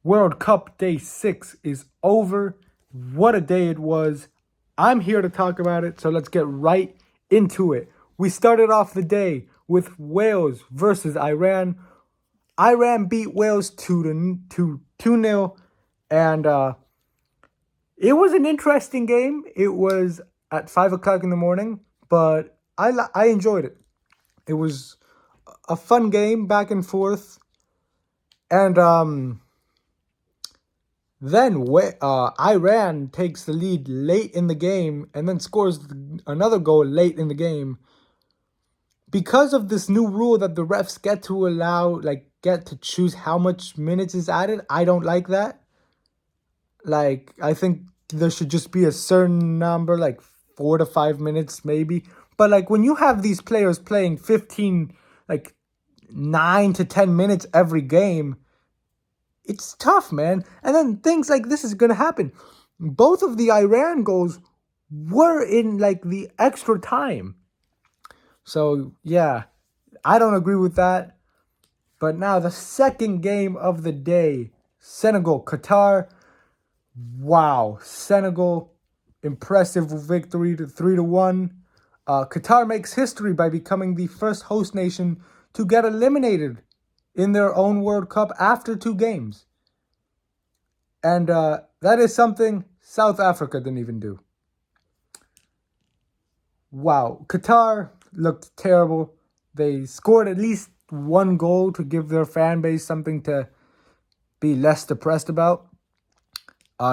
World Cup Day 6 is over. What a day it was. I'm here to talk about it, so let's get right into it. We started off the day with Wales versus Iran. Iran beat Wales 2-0, and it was an interesting game. It was at 5 o'clock in the morning, but I enjoyed it. It was a fun game, back and forth, and then Iran takes the lead late in the game and then scores another goal late in the game. Because of this new rule that the refs get to choose how much minutes is added, I don't like that. I think there should just be a certain number, 4 to 5 minutes maybe. But when you have these players playing 15, 9 to 10 minutes every game, it's tough, man. And then things like this is going to happen. Both of the Iran goals were in the extra time. So, yeah, I don't agree with that. But now the second game of the day, Senegal, Qatar. Wow, Senegal, impressive victory to 3-1. Qatar makes history by becoming the first host nation to get eliminated in their own World Cup after 2 games. And that is something South Africa didn't even do. Wow, Qatar looked terrible. They scored at least 1 goal to give their fan base something to be less depressed about.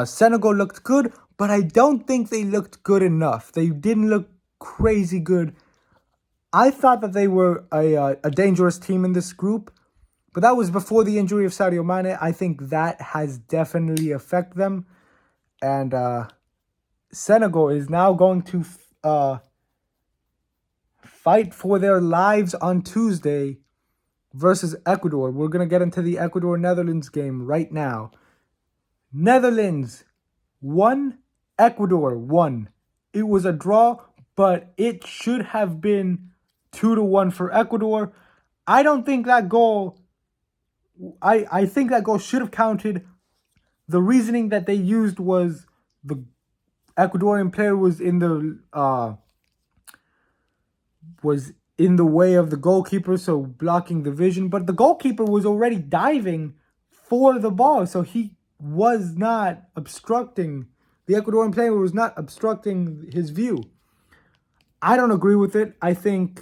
Senegal looked good, but I don't think they looked good enough. They didn't look crazy good. I thought that they were a dangerous team in this group, but that was before the injury of Sadio Mane. I think that has definitely affected them. And Senegal is now going to fight for their lives on Tuesday versus Ecuador. We're going to get into the Ecuador-Netherlands game right now. Netherlands 1, Ecuador 1. It was a draw, but it should have been 2-1 for Ecuador. I don't think that goal... I think that goal should have counted. The reasoning that they used was the Ecuadorian player was in the way of the goalkeeper, so blocking the vision. But the goalkeeper was already diving for the ball, so he was not obstructing. The Ecuadorian player was not obstructing his view. I don't agree with it. I think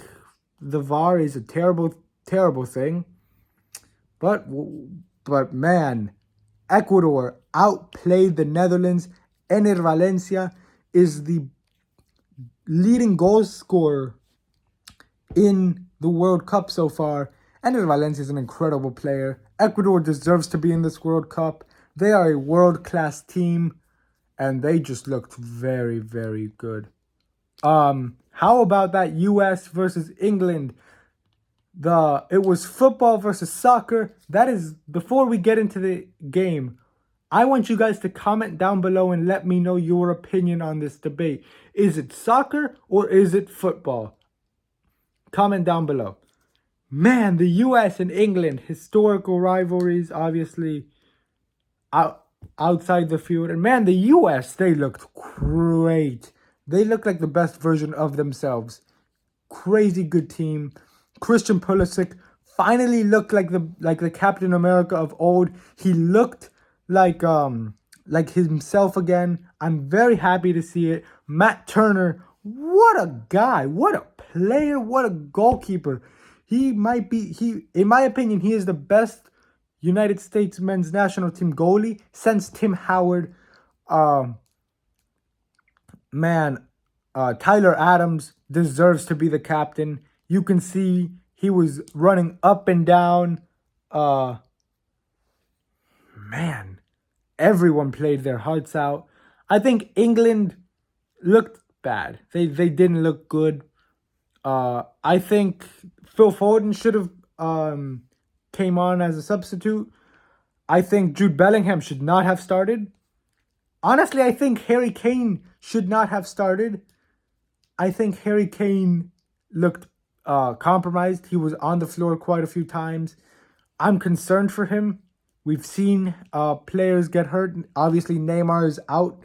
the VAR is a terrible, terrible thing. But man, Ecuador outplayed the Netherlands. Ener Valencia is the leading goal scorer in the World Cup so far. Ener Valencia is an incredible player. Ecuador deserves to be in this World Cup. They are a world-class team, and they just looked very, very good. How about that US versus England? It was football versus soccer. That is, before we get into the game, I want you guys to comment down below and let me know your opinion on this debate. Is it soccer or is it football? Comment down below. Man, the US and England, historical rivalries, obviously, outside the field. And man, the US, they looked great. They looked like the best version of themselves. Crazy good team. Christian Pulisic finally looked like the Captain America of old. He looked like himself again. I'm very happy to see it. Matt Turner, what a guy, what a player, what a goalkeeper. In my opinion, he is the best United States men's national team goalie since Tim Howard. Tyler Adams deserves to be the captain. You can see he was running up and down. Everyone played their hearts out. I think England looked bad. They didn't look good. I think Phil Foden should have came on as a substitute. I think Jude Bellingham should not have started. Honestly, I think Harry Kane should not have started. I think Harry Kane looked compromised. He was on the floor quite a few times. I'm concerned for him. We've seen players get hurt. Obviously, Neymar is out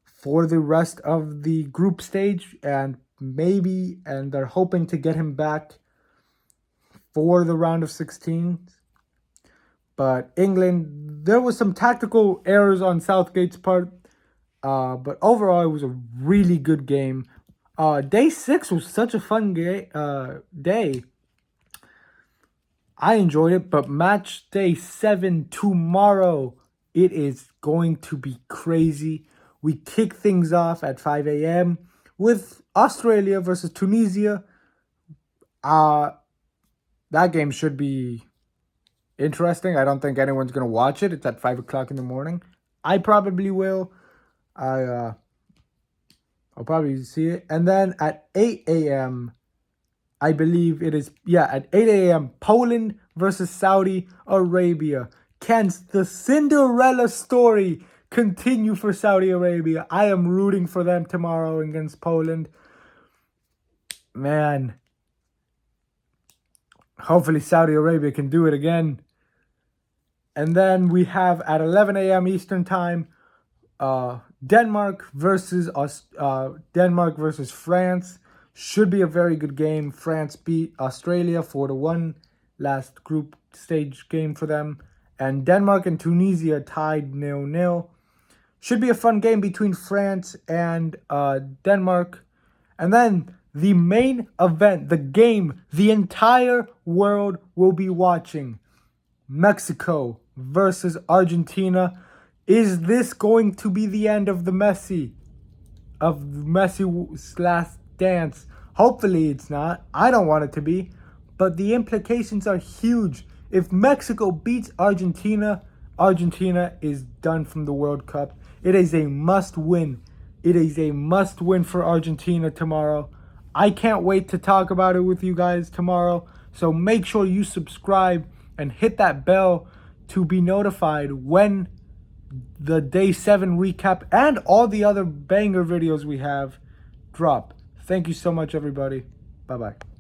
for the rest of the group stage, and they're hoping to get him back for the round of 16. But England, there was some tactical errors on Southgate's part, but overall, it was a really good game. Day 6 was such a fun day. I enjoyed it, but match day 7 tomorrow, it is going to be crazy. We kick things off at 5 a.m. with Australia versus Tunisia. That game should be interesting. I don't think anyone's going to watch it. It's at 5 o'clock in the morning. I probably will. I'll probably see it. And then at 8 a.m., I believe it is, at 8 a.m., Poland versus Saudi Arabia. Can the Cinderella story continue for Saudi Arabia? I am rooting for them tomorrow against Poland. Man, hopefully Saudi Arabia can do it again. And then we have at 11 a.m. Eastern Time, Denmark versus France. Should be a very good game. France beat Australia 4-1 last group stage game for them. And Denmark and Tunisia tied 0-0. Should be a fun game between France and Denmark. And then the main event, the game the entire world will be watching. Mexico versus Argentina. Is this going to be the end of Messi's last dance? Hopefully it's not. I don't want it to be. But the implications are huge. If Mexico beats Argentina, Argentina is done from the World Cup. It is a must win. It is a must win for Argentina tomorrow. I can't wait to talk about it with you guys tomorrow. So make sure you subscribe and hit that bell to be notified when the Day 7 recap and all the other banger videos we have drop. Thank you so much, everybody. Bye-bye.